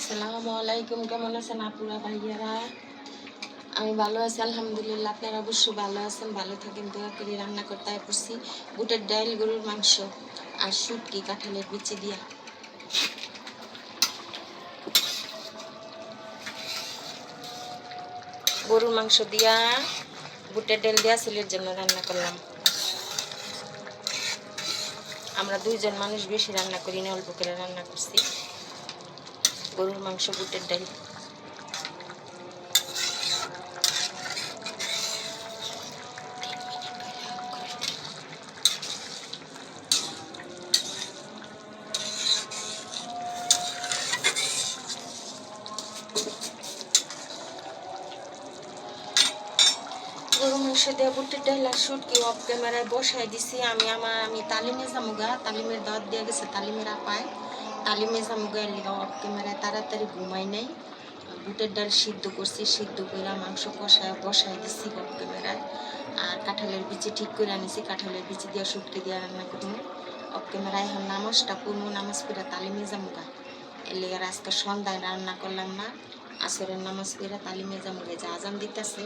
আসসালামু আলাইকুম। কেমন আছেন আপুরা ভাইয়ারা? আমি ভালো আছি আলহামদুলিল্লাহ। আপনারা অবশ্যই ভালো আছেন, ভালো থাকেন দোয়া করি। রান্না করতে করছি বুটের ডাল, গরুর মাংস আর শুটকি কাঁঠালের বিচি দিয়া। গরুর মাংস দিয়া বুটের ডাল দিয়া ছেলের জন্য রান্না করলাম। আমরা দুইজন মানুষ, বেশি রান্না করি না, অল্প করে রান্না করছি। গরুর মাংস, বুটের ডাল। গরু মাংস দিয়ে বুটের ডাল আর শুটকি অফ ক্যামেরায় বসাই দিছি। আমি তালিমে যামুগা, তালিমের দাওয়াত দিয়ে গেছে তালিমের আপায়। তালিমে যামুগা এর লিগা অফ ক্যামেরায় তাড়াতাড়ি ঘুমাই নাই। বুটের ডাল সিদ্ধ করছি, সিদ্ধ করে মাংস কষায় বসাই দিছি অফ ক্যামেরায়। আর কাঁঠালের বিচি ঠিক করে আনিছি, কাঁঠালের বিচি দিয়ে শুটকি দিয়ে রান্না করবো অফ ক্যামেরায়। এখন নামাজটা পড়বো, নামাজ পড়ে তালিমে যামুগা। এর লিগা আজকে সন্ধ্যায় রান্না করলাম না। আসরের নামাজ পড়ে তালিমে যামুগা, যে আজান দিতেছে।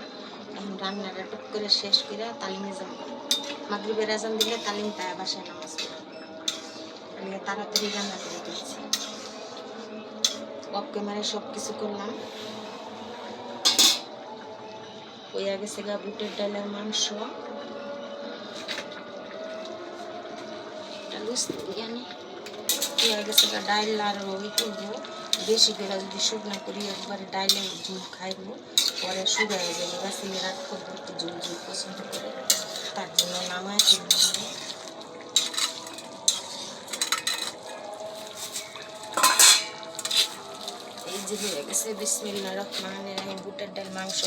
এখন রান্নাটা টুক করে শেষ করে তালিমে যাবো। মাগরিবের আজান দিলে তালিম তাই বাসায় নামাজ পড়ে। আমি তাড়াতাড়ি রান্না করে দিচ্ছি। অফ ক্যামেরায় সব কিছু করলাম। হইয়া গেছে গা বুটের ডালের মাংস। হইয়া গেছে গা ডাইল আর ওই করবো। বেশি করে যদি শুকনা করি একবারে ডাইলের ঝুল খাইবো, পরে শুকাই যাবে। গাছে রাত করবো, একটু ঝুল ঝুল পছন্দ করে, তার জন্য নামায় কিনতে হবে। এই যে হয়ে গেছে বিসমিল্লাহির রহমানির রহিম বুটের ডাল মাংস।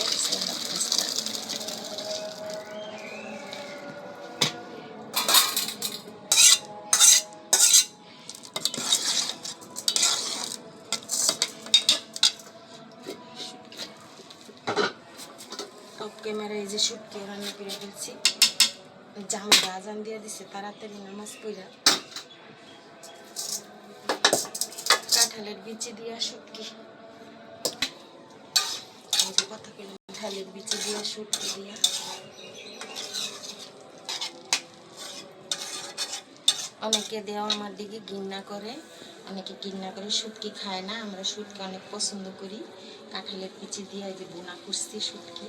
অফ ক্যামেরায় এই যে শুটকি রান্না করে ফেলছি। জামাইরা আজান দিয়ে দিছে, তাড়াতাড়ি নামাজ পড়া কাঁঠালের বিচি দিয়া শুটকি। এই যে কথা কইলাম, কাঁঠালের বিচি দিয়া শুটকি দিয়া। অনেকে দেওয়া আমার দিকে ঘৃণা করে, অনেকে ঘৃণা করে, শুটকি খায় না। আমরা শুটকি অনেক পছন্দ করি। কাঁঠালের বিচি দিয়ে যে বোনা করছি শুটকি,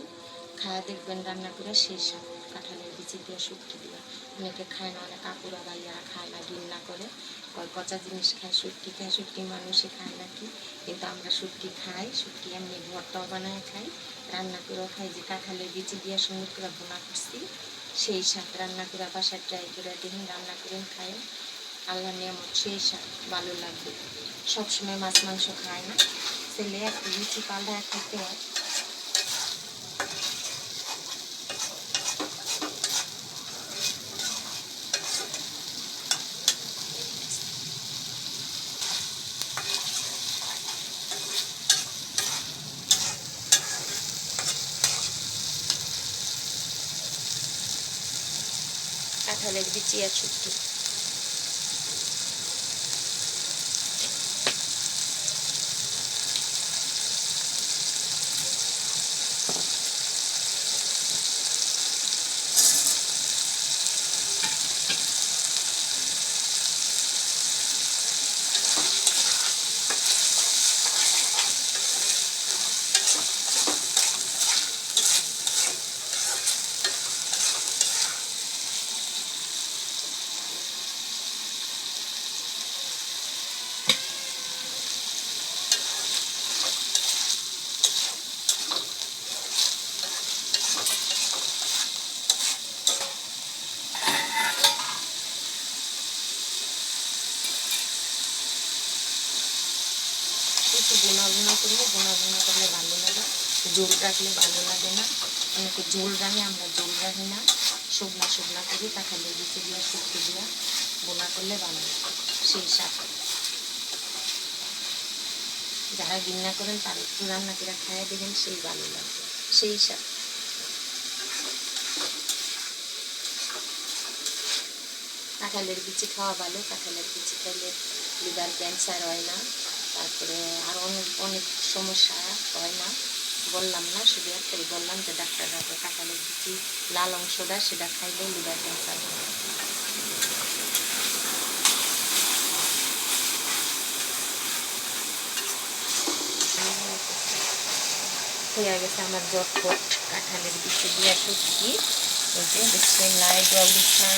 খায়া দেখবেন রান্না করে সেই সাথে। কাঁঠালের বিচি দিয়ে শুটকি দিয়া অনেকে খায় না, অনেক আপুরা ভাইয়ারা খায় না, ঘৃণা করে, কয় পচা জিনিস খায়, শুটকি খায়, শুটকি মানুষে খায় নাকি। কিন্তু আমরা শুটকি খাই, শুটকি এমনি ভর্তাও বানায় খাই, রান্না করেও খাই। যে কাঁঠালের বিচি দিয়ে সুন্দর করে বোনা করছি, সেই সাথে রান্না করে বাসায় ট্রাই করে দেখুন, রান্না করেন খায়। আল্লাহ নিয়ামত, সেই সাথে ভালো লাগবে। সবসময় মাছ মাংস খায় না, ছেলে একটু রুচি পাল্টায় খাইতে হয়। কাঁঠালের বিচি আর শুটকি। একটু বোনা বোনা করলে, বোনা বোনা করলে ভালো লাগে, ঝোল রাখলে ভালো লাগে না। অনেকে ঝোল রাখে, আমরা ঝোল রাখি না, শুকনা শুকনা করি। কাঁঠালের বিচি দিয়া শুটকি দিয়া বোনা করলে ভালো লাগে, সেই সাথে। যারা ঘৃণা করেন তারা একটু রান্না করে খাইয়ে দেবেন, সেই ভালো লাগবে, সেই সাথে। কাঁঠালের বিচি খাওয়া ভালো, কাঁঠালের বিচি খাইলে লিভার ক্যান্সার হয় না। তারপরে আর অনেক অনেক সমস্যা হয় না, বললাম না, শুধু একটাই বললাম যে ডাক্তাররা কাঁঠালের বিচি লাল অংশটা সেটা খাইলে লিভার ক্যান্সার হয়। হয়ে গেছে আমার জটপট কাঁঠালের বিচি দিয়া শুটকি। এই যে দেখছেন লাই দিস না।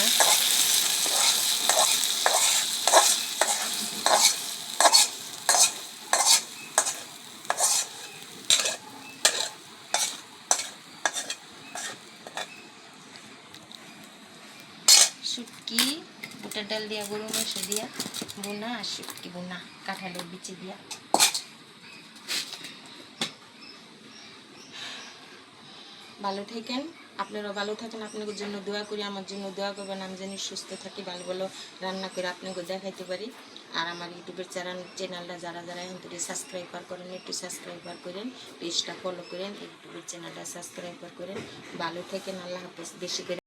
শুটকি বুটের ডাল দিয়া, গরু মাংস দিয়া বোনা, আর শুটকি বোনা কাঁঠালের বিচি দিয়া। ভালো থাকেন, আপনারা ভালো থাকেন, আপনাদের জন্য দোয়া করি, আমার জন্য দোয়া করবেন, আমি জানি সুস্থ থাকি, ভালো ভালো রান্না করে আপনাকে দেখাইতে পারি। আর আমার ইউটিউবের চ্যানেলটা যারা যারা এখন থেকে সাবস্ক্রাইবার করেন একটু সাবস্ক্রাইবার করেন, পেজটা ফলো করেন, ইউটিউবের চ্যানেলটা সাবস্ক্রাইবার করেন। ভালো থাকেন, আল্লাহ হাফেজ। বেশি করে